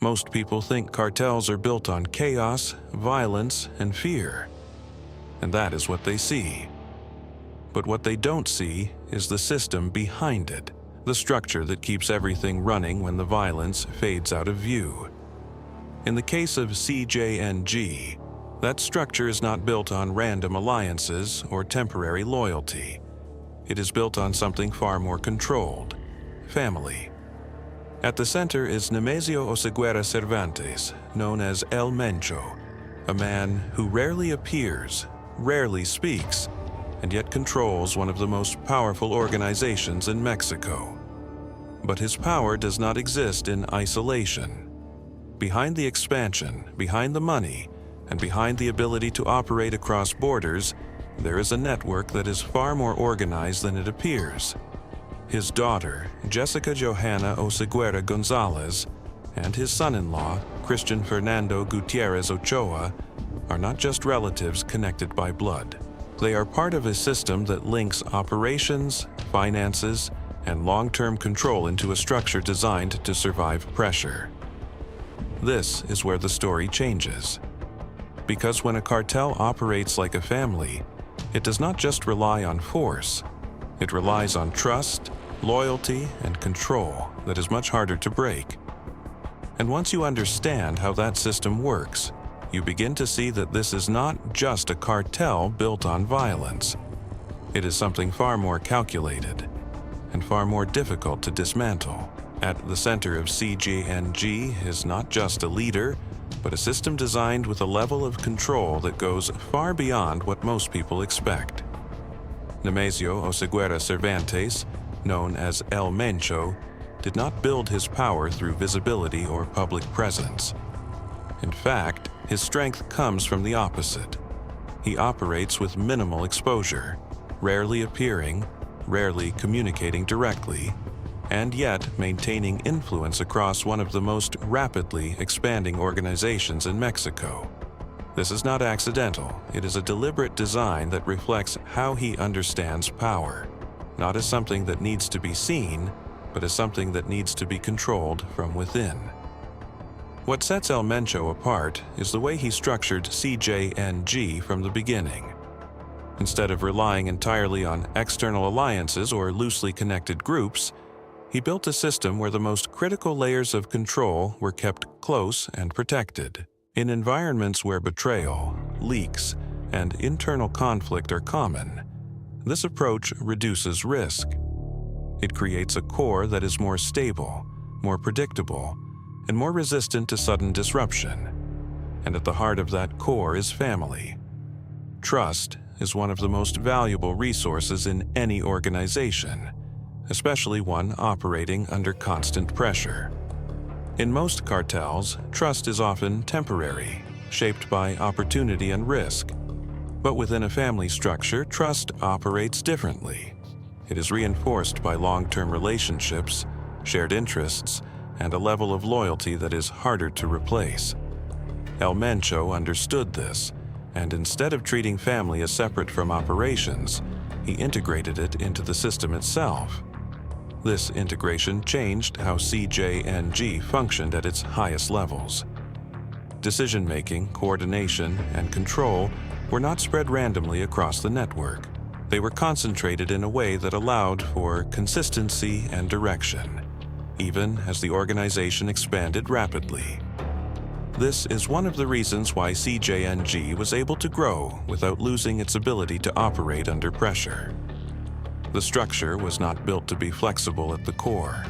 Most people think cartels are built on chaos, violence, and fear. And that is what they see. But what they don't see is the system behind it, the structure that keeps everything running when the violence fades out of view. In the case of CJNG, that structure is not built on random alliances or temporary loyalty. It is built on something far more controlled: family. At the center is Nemesio Oseguera Cervantes, known as El Mencho, a man who rarely appears, rarely speaks, and yet controls one of the most powerful organizations in Mexico. But his power does not exist in isolation. Behind the expansion, behind the money, and behind the ability to operate across borders, there is a network that is far more organized than it appears. His daughter, Jessica Oseguera Gonzalez, and his son-in-law, Christian Fernando Gutiérrez Ochoa, are not just relatives connected by blood. They are part of a system that links operations, finances, and long-term control into a structure designed to survive pressure. This is where the story changes. Because when a cartel operates like a family, it does not just rely on force. It relies on trust, loyalty, and control that is much harder to break. And once you understand how that system works, you begin to see that this is not just a cartel built on violence. It is something far more calculated and far more difficult to dismantle. At the center of CJNG is not just a leader, but a system designed with a level of control that goes far beyond what most people expect. Nemesio Oseguera Cervantes, known as El Mencho, did not build his power through visibility or public presence. In fact, his strength comes from the opposite. He operates with minimal exposure, rarely appearing, rarely communicating directly, and yet maintaining influence across one of the most rapidly expanding organizations in Mexico. This is not accidental. It is a deliberate design that reflects how he understands power, not as something that needs to be seen, but as something that needs to be controlled from within. What sets El Mencho apart is the way he structured CJNG from the beginning. Instead of relying entirely on external alliances or loosely connected groups, he built a system where the most critical layers of control were kept close and protected. In environments where betrayal, leaks, and internal conflict are common, this approach reduces risk. It creates a core that is more stable, more predictable, and more resistant to sudden disruption. And at the heart of that core is family. Trust is one of the most valuable resources in any organization, especially one operating under constant pressure. In most cartels, trust is often temporary, shaped by opportunity and risk. But within a family structure, trust operates differently. It is reinforced by long-term relationships, shared interests, and a level of loyalty that is harder to replace. El Mencho understood this, and instead of treating family as separate from operations, he integrated it into the system itself. This integration changed how CJNG functioned at its highest levels. Decision-making, coordination, and control were not spread randomly across the network. They were concentrated in a way that allowed for consistency and direction, even as the organization expanded rapidly. This is one of the reasons why CJNG was able to grow without losing its ability to operate under pressure. The structure was not built to be flexible at the core.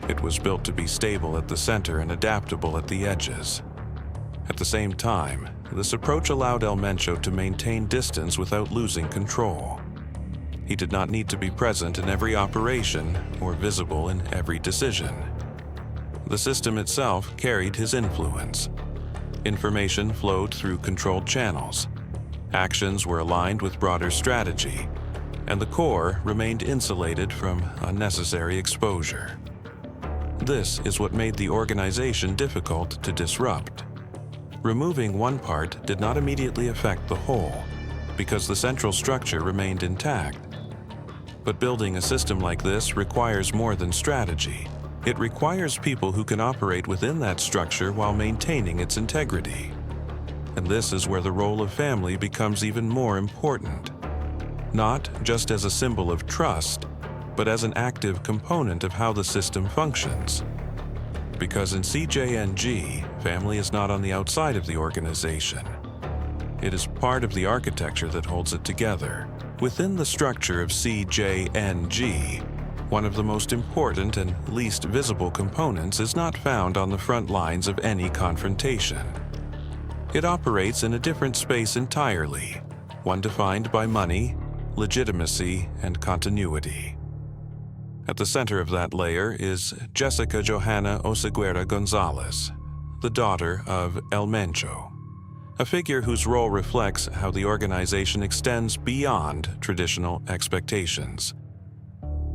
It was built to be stable at the center and adaptable at the edges. At the same time, this approach allowed El Mencho to maintain distance without losing control. He did not need to be present in every operation or visible in every decision. The system itself carried his influence. Information flowed through controlled channels. Actions were aligned with broader strategy, and the core remained insulated from unnecessary exposure. This is what made the organization difficult to disrupt. Removing one part did not immediately affect the whole, because the central structure remained intact. But building a system like this requires more than strategy. It requires people who can operate within that structure while maintaining its integrity. And this is where the role of family becomes even more important. Not just as a symbol of trust, but as an active component of how the system functions. Because in CJNG, family is not on the outside of the organization. It is part of the architecture that holds it together. Within the structure of CJNG, one of the most important and least visible components is not found on the front lines of any confrontation. It operates in a different space entirely, one defined by money, legitimacy, and continuity. At the center of that layer is Jessica Johanna Oseguera Gonzalez, the daughter of El Mencho, a figure whose role reflects how the organization extends beyond traditional expectations.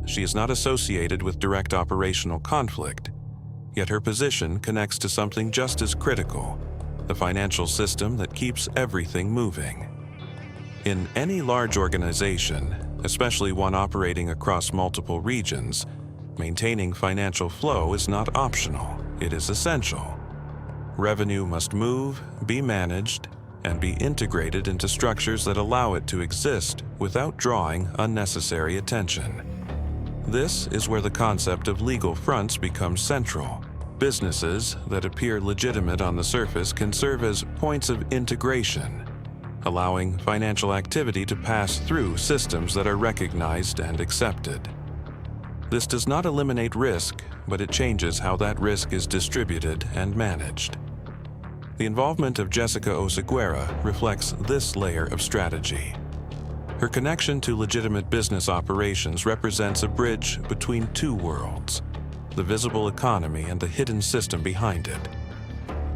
She is not associated with direct operational conflict, yet her position connects to something just as critical, the financial system that keeps everything moving. In any large organization, especially one operating across multiple regions, maintaining financial flow is not optional, it is essential. Revenue must move, be managed, and be integrated into structures that allow it to exist without drawing unnecessary attention. This is where the concept of legal fronts becomes central. Businesses that appear legitimate on the surface can serve as points of integration, allowing financial activity to pass through systems that are recognized and accepted. This does not eliminate risk, but it changes how that risk is distributed and managed. The involvement of Jessica Oseguera reflects this layer of strategy. Her connection to legitimate business operations represents a bridge between two worlds, the visible economy and the hidden system behind it.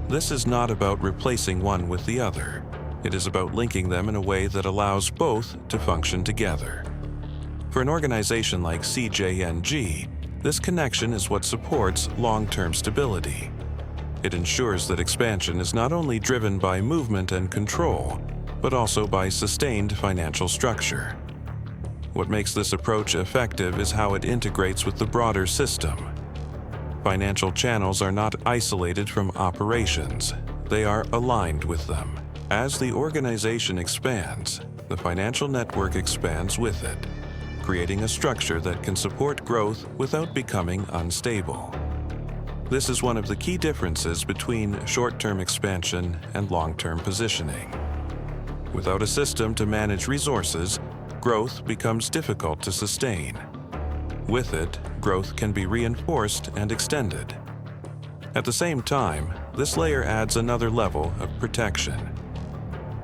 This is not about replacing one with the other. It is about linking them in a way that allows both to function together. For an organization like CJNG, this connection is what supports long-term stability. It ensures that expansion is not only driven by movement and control, but also by sustained financial structure. What makes this approach effective is how it integrates with the broader system. Financial channels are not isolated from operations. They are aligned with them. As the organization expands, the financial network expands with it, creating a structure that can support growth without becoming unstable. This is one of the key differences between short-term expansion and long-term positioning. Without a system to manage resources, growth becomes difficult to sustain. With it, growth can be reinforced and extended. At the same time, this layer adds another level of protection.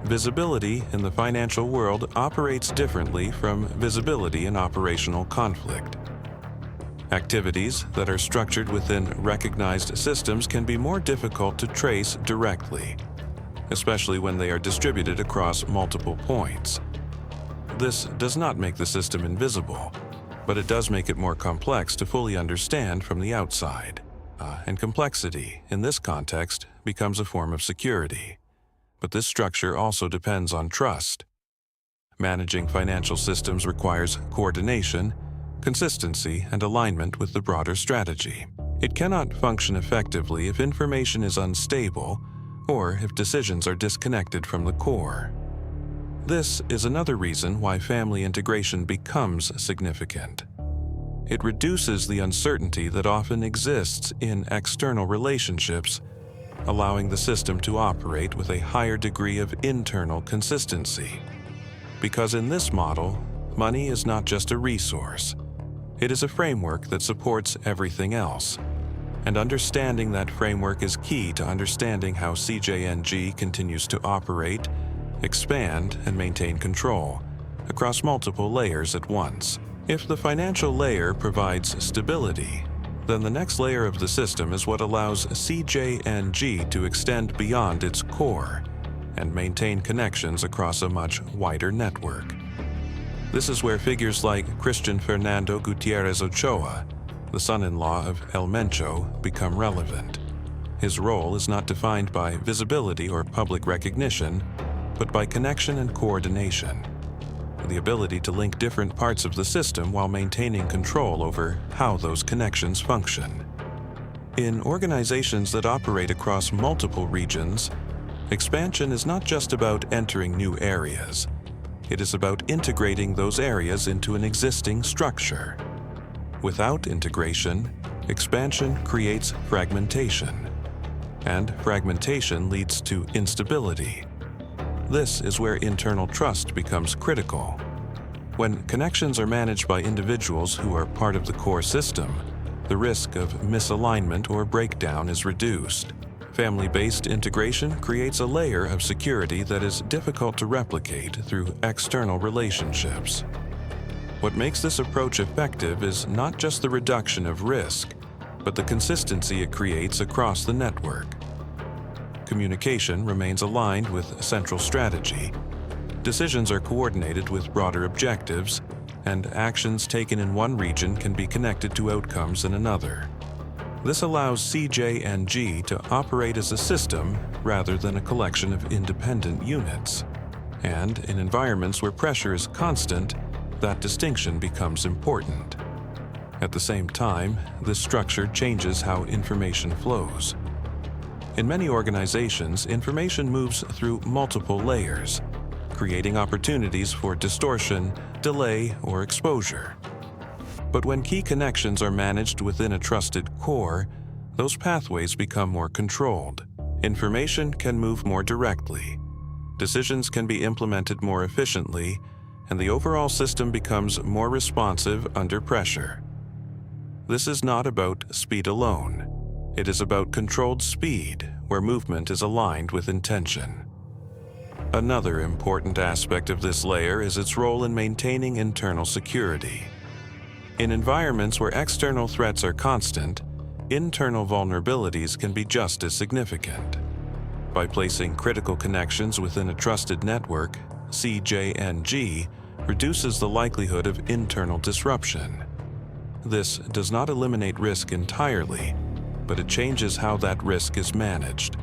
Visibility in the financial world operates differently from visibility in operational conflict. Activities that are structured within recognized systems can be more difficult to trace directly, especially when they are distributed across multiple points. This does not make the system invisible, but it does make it more complex to fully understand from the outside. And complexity, in this context, becomes a form of security. But this structure also depends on trust. Managing financial systems requires coordination, consistency, and alignment with the broader strategy. It cannot function effectively if information is unstable or if decisions are disconnected from the core. This is another reason why family integration becomes significant. It reduces the uncertainty that often exists in external relationships, allowing the system to operate with a higher degree of internal consistency. Because in this model, money is not just a resource. It is a framework that supports everything else. And understanding that framework is key to understanding how CJNG continues to operate, expand, and maintain control across multiple layers at once. If the financial layer provides stability, then the next layer of the system is what allows CJNG to extend beyond its core and maintain connections across a much wider network. This is where figures like Christian Fernando Gutiérrez Ochoa, the son-in-law of El Mencho, become relevant. His role is not defined by visibility or public recognition, but by connection and coordination. The ability to link different parts of the system while maintaining control over how those connections function. In organizations that operate across multiple regions, expansion is not just about entering new areas. It is about integrating those areas into an existing structure. Without integration, expansion creates fragmentation, and fragmentation leads to instability. This is where internal trust becomes critical. When connections are managed by individuals who are part of the core system, the risk of misalignment or breakdown is reduced. Family-based integration creates a layer of security that is difficult to replicate through external relationships. What makes this approach effective is not just the reduction of risk, but the consistency it creates across the network. Communication remains aligned with central strategy. Decisions are coordinated with broader objectives, and actions taken in one region can be connected to outcomes in another. This allows CJNG to operate as a system rather than a collection of independent units. And in environments where pressure is constant, that distinction becomes important. At the same time, this structure changes how information flows. In many organizations, information moves through multiple layers, creating opportunities for distortion, delay, or exposure. But when key connections are managed within a trusted core, those pathways become more controlled. Information can move more directly. Decisions can be implemented more efficiently, and the overall system becomes more responsive under pressure. This is not about speed alone. It is about controlled speed, where movement is aligned with intention. Another important aspect of this layer is its role in maintaining internal security. In environments where external threats are constant, internal vulnerabilities can be just as significant. By placing critical connections within a trusted network, CJNG reduces the likelihood of internal disruption. This does not eliminate risk entirely, but it changes how that risk is managed.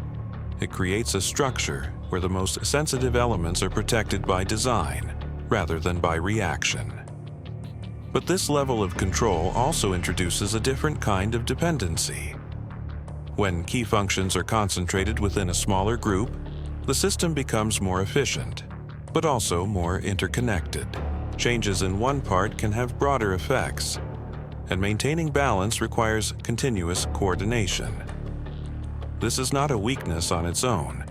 It creates a structure where the most sensitive elements are protected by design rather than by reaction. But this level of control also introduces a different kind of dependency. When key functions are concentrated within a smaller group, the system becomes more efficient, but also more interconnected. Changes in one part can have broader effects, and maintaining balance requires continuous coordination. This is not a weakness on its own,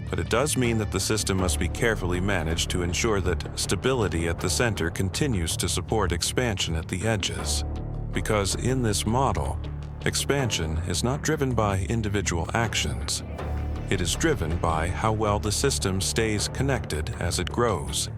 but it does mean that the system must be carefully managed to ensure that stability at the center continues to support expansion at the edges. Because in this model, expansion is not driven by individual actions. It is driven by how well the system stays connected as it grows.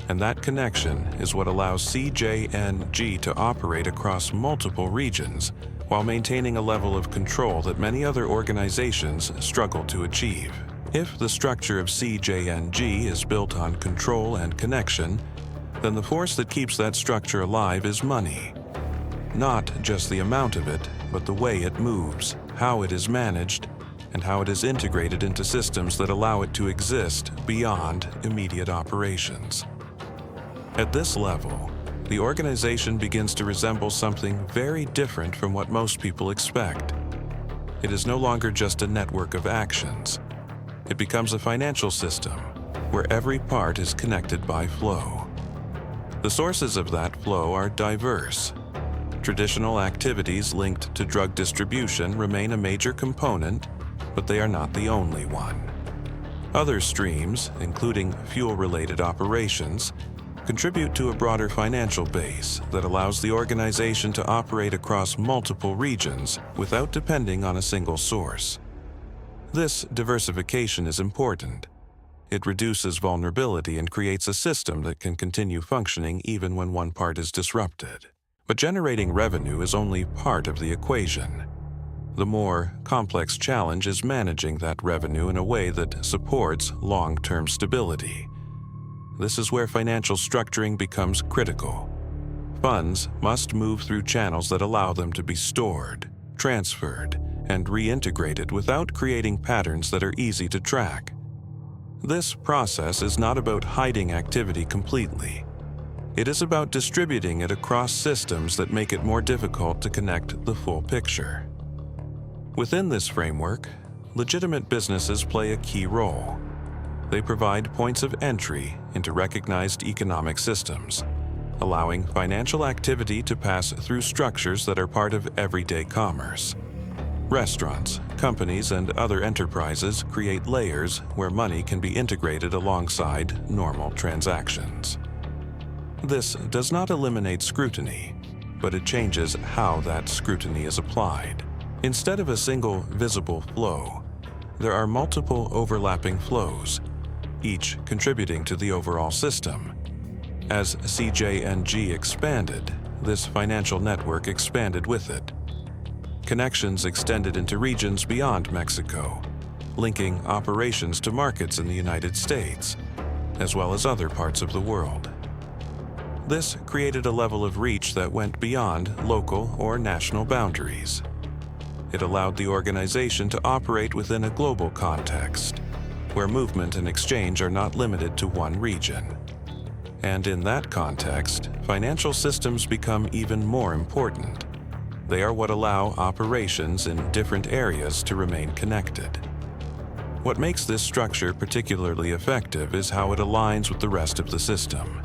And that connection is what allows CJNG to operate across multiple regions while maintaining a level of control that many other organizations struggle to achieve. If the structure of CJNG is built on control and connection, then the force that keeps that structure alive is money. Not just the amount of it, but the way it moves, how it is managed, and how it is integrated into systems that allow it to exist beyond immediate operations. At this level, the organization begins to resemble something very different from what most people expect. It is no longer just a network of actions. It becomes a financial system where every part is connected by flow. The sources of that flow are diverse. Traditional activities linked to drug distribution remain a major component, but they are not the only one. Other streams, including fuel-related operations, contribute to a broader financial base that allows the organization to operate across multiple regions without depending on a single source. This diversification is important. It reduces vulnerability and creates a system that can continue functioning even when one part is disrupted. But generating revenue is only part of the equation. The more complex challenge is managing that revenue in a way that supports long-term stability. This is where financial structuring becomes critical. Funds must move through channels that allow them to be stored, transferred, and reintegrated without creating patterns that are easy to track. This process is not about hiding activity completely. It is about distributing it across systems that make it more difficult to connect the full picture. Within this framework, legitimate businesses play a key role. They provide points of entry into recognized economic systems, allowing financial activity to pass through structures that are part of everyday commerce. Restaurants, companies, and other enterprises create layers where money can be integrated alongside normal transactions. This does not eliminate scrutiny, but it changes how that scrutiny is applied. Instead of a single visible flow, there are multiple overlapping flows, each contributing to the overall system. As CJNG expanded, this financial network expanded with it. Connections extended into regions beyond Mexico, linking operations to markets in the United States, as well as other parts of the world. This created a level of reach that went beyond local or national boundaries. It allowed the organization to operate within a global context, where movement and exchange are not limited to one region. And in that context, financial systems become even more important. They are what allow operations in different areas to remain connected. What makes this structure particularly effective is how it aligns with the rest of the system.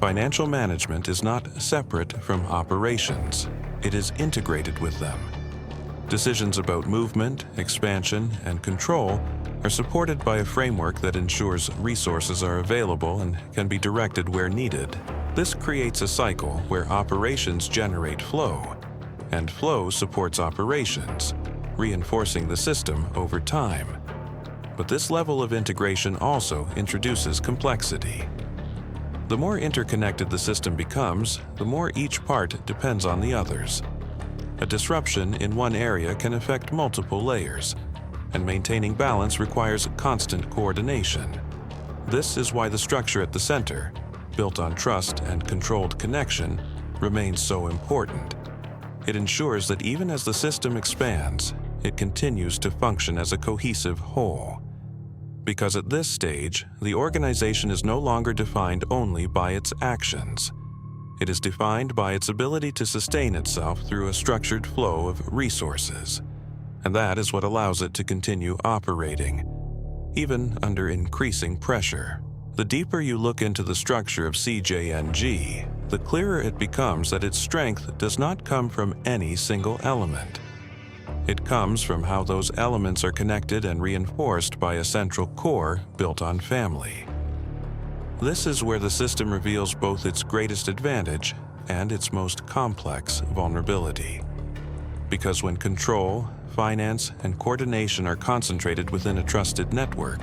Financial management is not separate from operations. It is integrated with them. Decisions about movement, expansion, and control are supported by a framework that ensures resources are available and can be directed where needed. This creates a cycle where operations generate flow, and flow supports operations, reinforcing the system over time. But this level of integration also introduces complexity. The more interconnected the system becomes, the more each part depends on the others. A disruption in one area can affect multiple layers, and maintaining balance requires constant coordination. This is why the structure at the center, built on trust and controlled connection, remains so important. It ensures that even as the system expands, it continues to function as a cohesive whole. Because at this stage, the organization is no longer defined only by its actions. It is defined by its ability to sustain itself through a structured flow of resources. And that is what allows it to continue operating, even under increasing pressure. The deeper you look into the structure of CJNG, the clearer it becomes that its strength does not come from any single element. It comes from how those elements are connected and reinforced by a central core built on family. This is where the system reveals both its greatest advantage and its most complex vulnerability. Because when control, finance, and coordination are concentrated within a trusted network,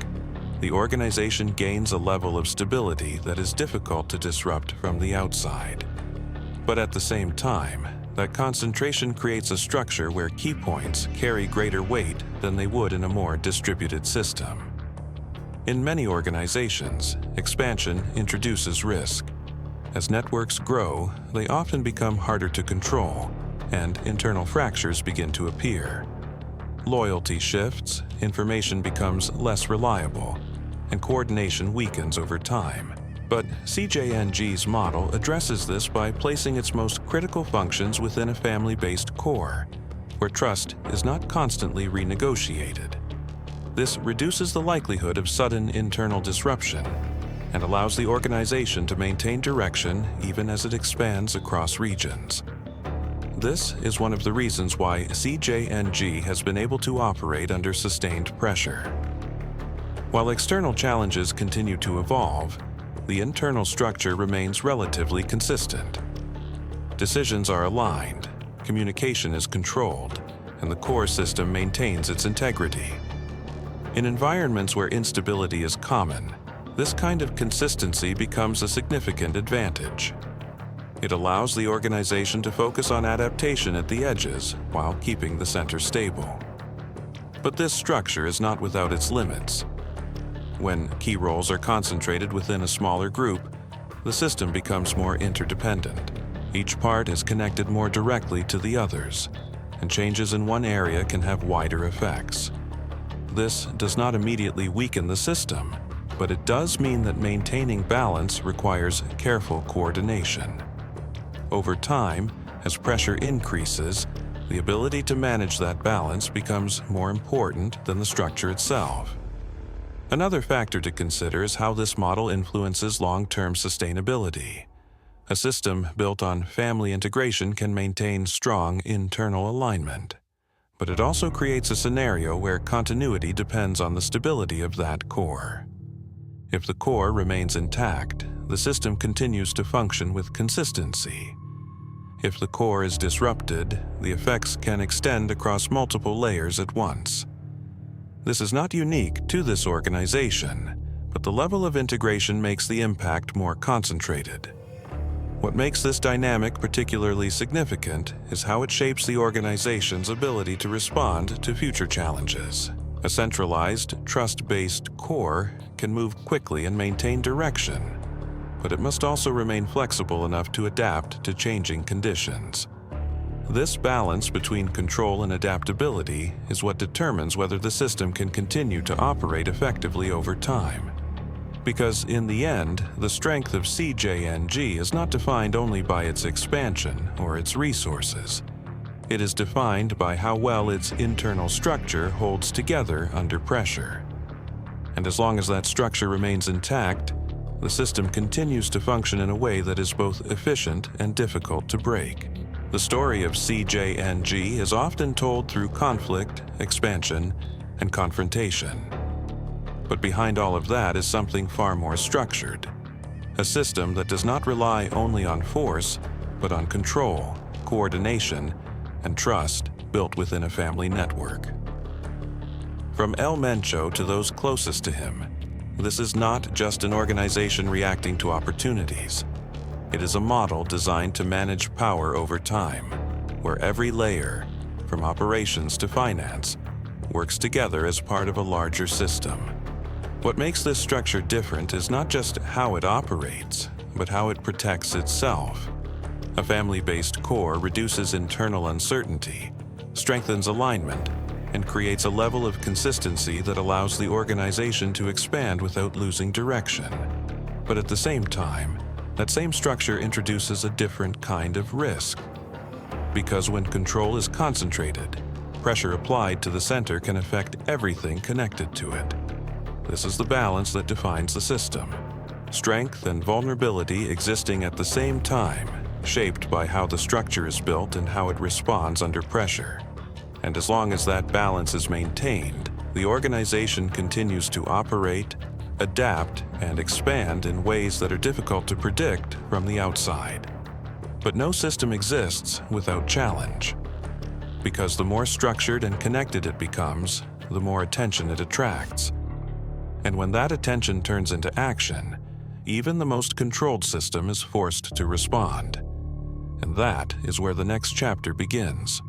the organization gains a level of stability that is difficult to disrupt from the outside. But at the same time, that concentration creates a structure where key points carry greater weight than they would in a more distributed system. In many organizations, expansion introduces risk. As networks grow, they often become harder to control, and internal fractures begin to appear. Loyalty shifts, information becomes less reliable, and coordination weakens over time. But CJNG's model addresses this by placing its most critical functions within a family-based core, where trust is not constantly renegotiated. This reduces the likelihood of sudden internal disruption and allows the organization to maintain direction even as it expands across regions. This is one of the reasons why CJNG has been able to operate under sustained pressure. While external challenges continue to evolve, the internal structure remains relatively consistent. Decisions are aligned, communication is controlled, and the core system maintains its integrity. In environments where instability is common, this kind of consistency becomes a significant advantage. It allows the organization to focus on adaptation at the edges while keeping the center stable. But this structure is not without its limits. When key roles are concentrated within a smaller group, the system becomes more interdependent. Each part is connected more directly to the others, and changes in one area can have wider effects. This does not immediately weaken the system, but it does mean that maintaining balance requires careful coordination. Over time, as pressure increases, the ability to manage that balance becomes more important than the structure itself. Another factor to consider is how this model influences long-term sustainability. A system built on family integration can maintain strong internal alignment, but it also creates a scenario where continuity depends on the stability of that core. If the core remains intact, the system continues to function with consistency. If the core is disrupted, the effects can extend across multiple layers at once. This is not unique to this organization, but the level of integration makes the impact more concentrated. What makes this dynamic particularly significant is how it shapes the organization's ability to respond to future challenges. A centralized, trust-based core can move quickly and maintain direction, but it must also remain flexible enough to adapt to changing conditions. This balance between control and adaptability is what determines whether the system can continue to operate effectively over time. Because in the end, the strength of CJNG is not defined only by its expansion or its resources. It is defined by how well its internal structure holds together under pressure. And as long as that structure remains intact, the system continues to function in a way that is both efficient and difficult to break. The story of CJNG is often told through conflict, expansion, and confrontation. But behind all of that is something far more structured. A system that does not rely only on force, but on control, coordination, and trust built within a family network. From Mencho to those closest to him, this is not just an organization reacting to opportunities. It is a model designed to manage power over time, where every layer, from operations to finance, works together as part of a larger system. What makes this structure different is not just how it operates, but how it protects itself. A family-based core reduces internal uncertainty, strengthens alignment, and creates a level of consistency that allows the organization to expand without losing direction. But at the same time, that same structure introduces a different kind of risk. Because when control is concentrated, pressure applied to the center can affect everything connected to it. This is the balance that defines the system. Strength and vulnerability existing at the same time, shaped by how the structure is built and how it responds under pressure. And as long as that balance is maintained, the organization continues to operate, adapt, and expand in ways that are difficult to predict from the outside. But no system exists without challenge. Because the more structured and connected it becomes, the more attention it attracts. And when that attention turns into action, even the most controlled system is forced to respond. And that is where the next chapter begins.